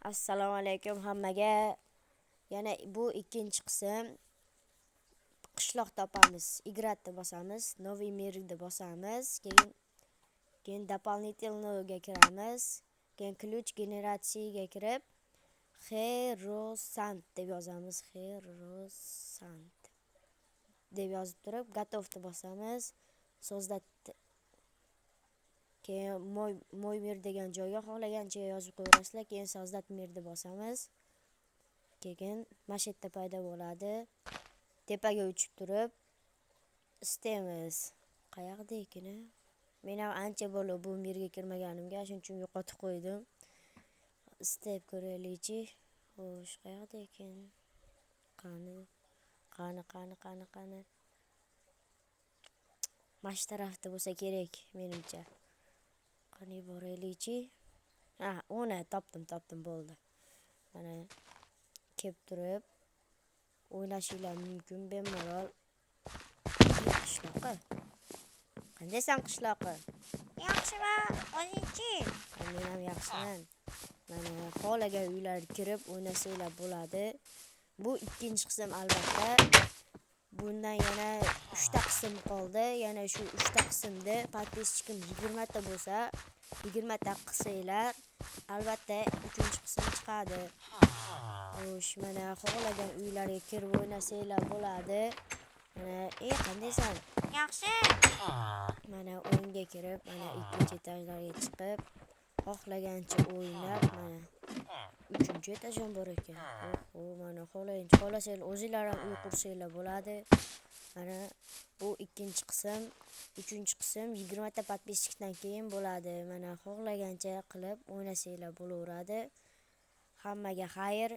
Assalomu alaykum hammaga. Yana bu ikkinchi qism. Qishloq topamiz. Igratni bosamiz, Noviy Mirni bosamiz, keyin дополнительныйga kiramiz. Keyin ключ generatsiyaga kirib Xerosant deb yozamiz. Xerosant deb yozib turib, готовni bosamiz. So'zda keyin moy mir degan joyga xohlagancha yozib qo'yasizlar. Keyin so'zda mirni bosamiz. Keyin mashetta paydo bo'ladi. Tepaga uchib turib istaymiz. Qayoqda ekan? Men ham ancha bo'lib bu mirga kirmaganimga, shuning uchun yo'qotib qo'ydim. Istayib ko'raylikchi. Xo'sh, qayoqda ekan? Qani. Mash tarafda bo'lsa kerak, menimcha. Qani boraylikchi. Uni topdim, bo'ldi. Mana kelib turib o'ynashinglar mumkin bemalol. Qishloqi. Qandaysan qishloqi? Yaxshiman, o'zingchi? Men ham yaxshiman. Mana xohlagan uylarga kirib o'ynasanglar bo'ladi. Bu ikkinchi qism albatta. Bundan yana 3 ta qism qoldi. Yana shu 3 ta qismda podpischikim 20 ta bo'lsa, 20 ta qilsanglar, albatta 3-qism chiqadi. Xo'sh, mana xohlagan uylarga kirib o'ynasanglar bo'ladi. Mana, qandaysan? Yaxshi. Mana o'yinga kirib, mana ikkinchi etajlarga chiqib, xohlagancha o'ynab, mana 3-etaj ham bor ekan. Mana xohlasanglar o'zinglar ham uy qursanglar bo'ladi. Mana bu ikkinchi qism, 3-qism 20 ta podpisчикdan keyin bo'ladi. Mana xohlagancha qilib o'ynasanglar bo'laveradi. Hammaga xayr.